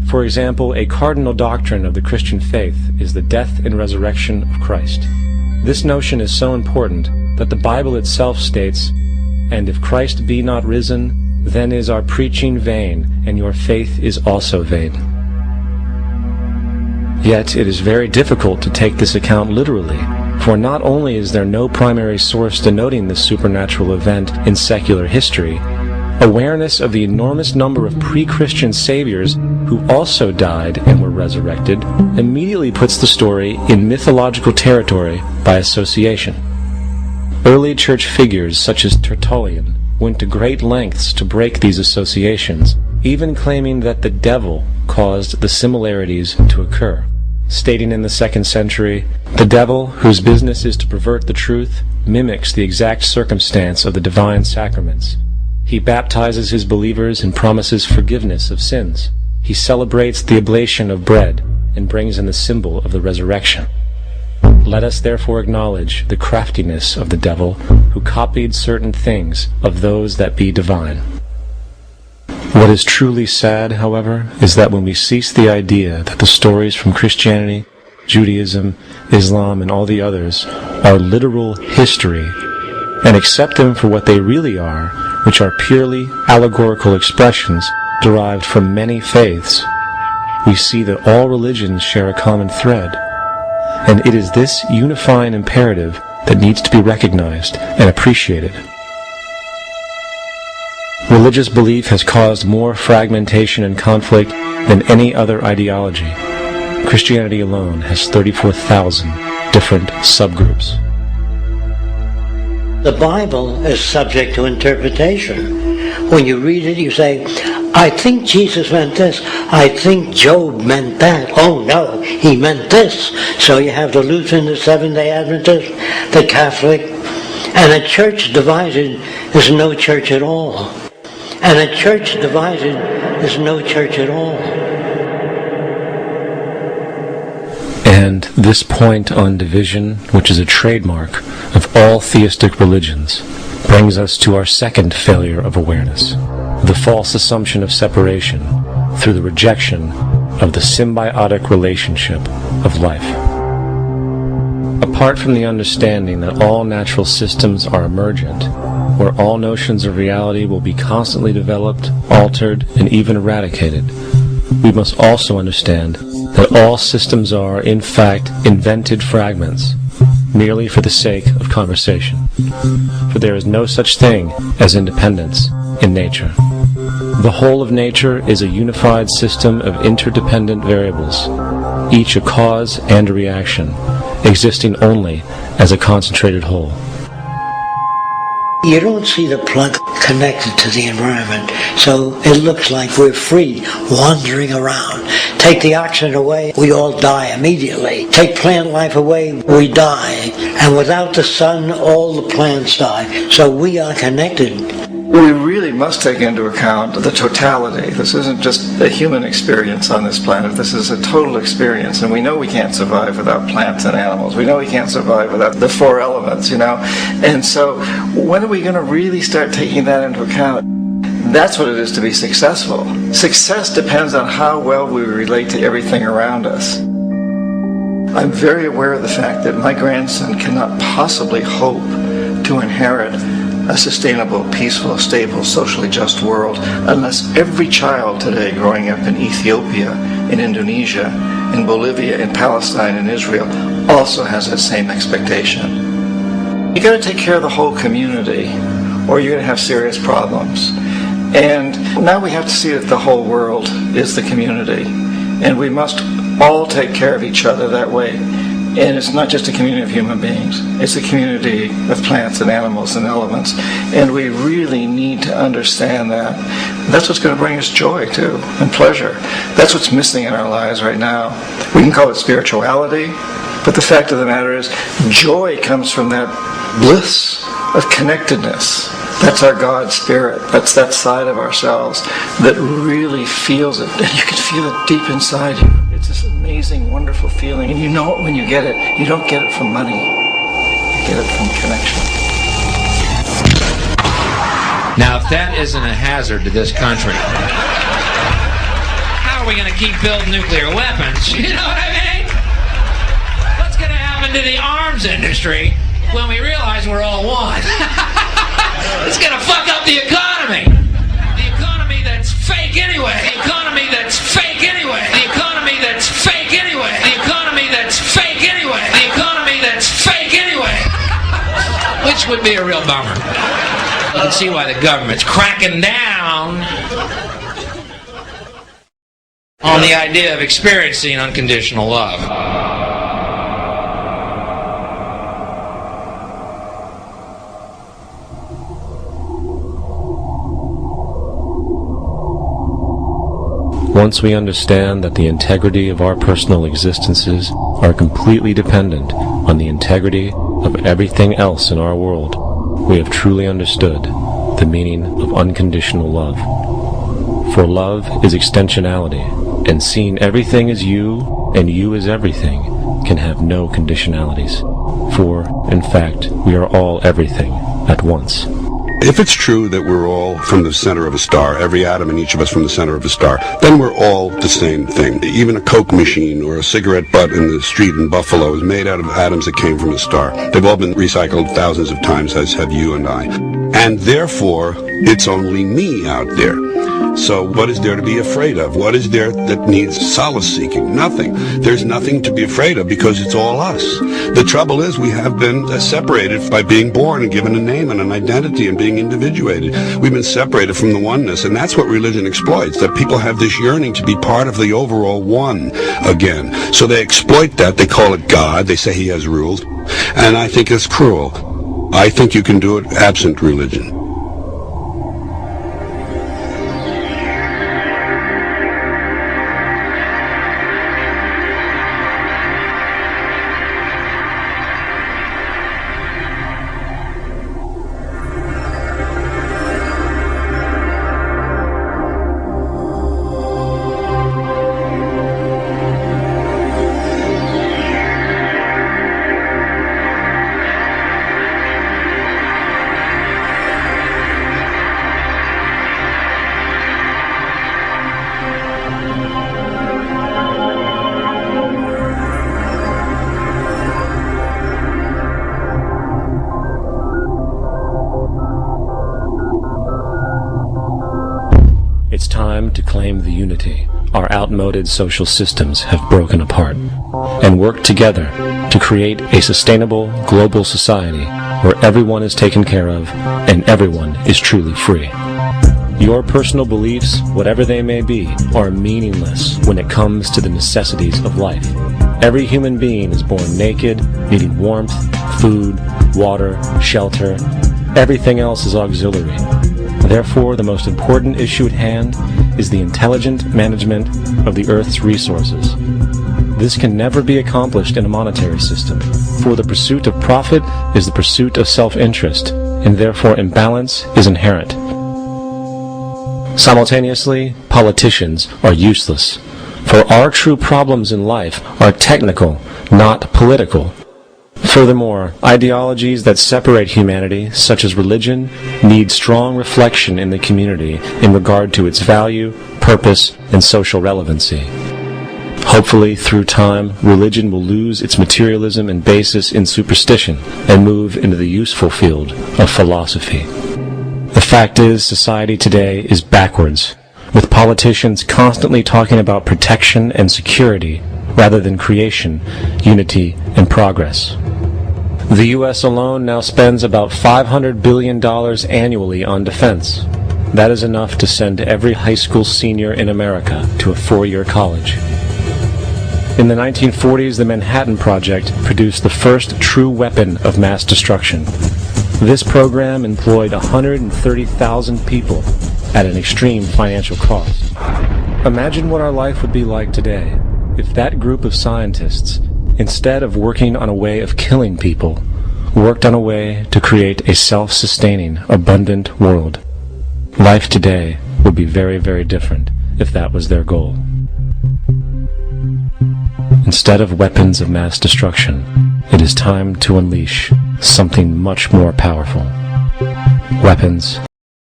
For example, a cardinal doctrine of the Christian faith is the death and resurrection of Christ. This notion is so important that the Bible itself states, "And if Christ be not risen, then is our preaching vain, and your faith is also vain." Yet it is very difficult to take this account literally, for not only is there no primary source denoting this supernatural event in secular history, awareness of the enormous number of pre-Christian saviors who also died and were resurrected immediately puts the story in mythological territory by association. Early church figures such as Tertullian went to great lengths to break these associations, even claiming that the devil caused the similarities to occur, stating in the 2nd century, "The devil, whose business is to pervert the truth, mimics the exact circumstance of the divine sacraments. He baptizes his believers and promises forgiveness of sins. He celebrates the oblation of bread and brings in the symbol of the resurrection. Let us therefore acknowledge the craftiness of the devil, who copied certain things of those that be divine." What is truly sad, however, is that when we cease the idea that the stories from Christianity, Judaism, Islam, and all the others are literal history, and accept them for what they really are, which are purely allegorical expressions derived from many faiths, we see that all religions share a common thread, and it is this unifying imperative that needs to be recognized and appreciated. Religious belief has caused more fragmentation and conflict than any other ideology. Christianity alone has 34,000 different subgroups. The Bible is subject to interpretation. When you read it, you say, "I think Jesus meant this. I think Job meant that. Oh no, he meant this." So you have the Lutheran, the Seventh-day Adventist, the Catholic, and a church divided is no church at all. And a church divided is no church at all. And this point on division, which is a trademark of all theistic religions, brings us to our second failure of awareness, the false assumption of separation through the rejection of the symbiotic relationship of life. Apart from the understanding that all natural systems are emergent, where all notions of reality will be constantly developed, altered, and even eradicated, we must also understand that all systems are, in fact, invented fragments, merely for the sake of conversation. For there is no such thing as independence in nature. The whole of nature is a unified system of interdependent variables, each a cause and a reaction, existing only as a concentrated whole. You don't see the plug connected to the environment, so it looks like we're free, wandering around. Take the oxygen away, we all die immediately. Take plant life away, we die. And without the sun, all the plants die. So we are connected. We really must take into account the totality. This isn't just a human experience on this planet. This is a total experience. And we know we can't survive without plants and animals. We know we can't survive without the 4 elements, And so when are we going to really start taking that into account? That's what it is to be successful. Success depends on how well we relate to everything around us. I'm very aware of the fact that my grandson cannot possibly hope to inherit a sustainable, peaceful, stable, socially just world unless every child today growing up in Ethiopia, in Indonesia, in Bolivia, in Palestine, in Israel also has that same expectation. You got to take care of the whole community or you're going to have serious problems. And now we have to see that the whole world is the community, and we must all take care of each other that way. And it's not just a community of human beings. It's a community of plants and animals and elements. And we really need to understand that. That's what's going to bring us joy, too, and pleasure. That's what's missing in our lives right now. We can call it spirituality, but the fact of the matter is, joy comes from that bliss of connectedness. That's our God spirit. That's that side of ourselves that really feels it. And you can feel it deep inside you. It's this amazing, wonderful feeling. And you know it when you get it. You don't get it from money. You get it from connection. Now, if that isn't a hazard to this country, how are we going to keep building nuclear weapons? You know what I mean? What's going to happen to the arms industry when we realize we're all one? It's going to fuck up the economy. The economy that's fake anyway. The economy that's fake anyway. The economy that's fake anyway. The economy that's fake anyway. The economy that's fake anyway. Which would be a real bummer. You can see why the government's cracking down on the idea of experiencing unconditional love. Once we understand that the integrity of our personal existences are completely dependent on the integrity of everything else in our world, we have truly understood the meaning of unconditional love. For love is extensionality, and seeing everything as you and you as everything can have no conditionalities. For, in fact, we are all everything at once. If it's true that we're all from the center of a star, every atom in each of us from the center of a star, then we're all the same thing. Even a Coke machine or a cigarette butt in the street in Buffalo is made out of atoms that came from a star. They've all been recycled thousands of times, as have you and I. And therefore, it's only me out there. So what is there to be afraid of? What is there that needs solace seeking? Nothing. There's nothing to be afraid of because it's all us. The trouble is we have been separated by being born and given a name and an identity and being individuated. We've been separated from the oneness, and that's what religion exploits, that people have this yearning to be part of the overall one again. So they exploit that. They call it God. They say he has rules. And I think it's cruel. I think you can do it absent religion. It's time to claim the unity. Our outmoded social systems have broken apart, and work together to create a sustainable global society where everyone is taken care of and everyone is truly free. Your personal beliefs, whatever they may be, are meaningless when it comes to the necessities of life. Every human being is born naked, needing warmth, food, water, shelter. Everything else is auxiliary. Therefore, the most important issue at hand is the intelligent management of the Earth's resources. This can never be accomplished in a monetary system, for the pursuit of profit is the pursuit of self-interest, and therefore imbalance is inherent. Simultaneously, politicians are useless, for our true problems in life are technical, not political. Furthermore, ideologies that separate humanity, such as religion, need strong reflection in the community in regard to its value, purpose, and social relevancy. Hopefully, through time, religion will lose its materialism and basis in superstition and move into the useful field of philosophy. The fact is, society today is backwards, with politicians constantly talking about protection and security rather than creation, unity, and progress. The U.S. alone now spends about $500 billion annually on defense. That is enough to send every high school senior in America to a 4-year college. In the 1940s, the Manhattan Project produced the first true weapon of mass destruction. This program employed 130,000 people at an extreme financial cost. Imagine what our life would be like today if that group of scientists, instead of working on a way of killing people, worked on a way to create a self-sustaining, abundant world. Life today would be very, very different if that was their goal. Instead of weapons of mass destruction, it is time to unleash something much more powerful. Weapons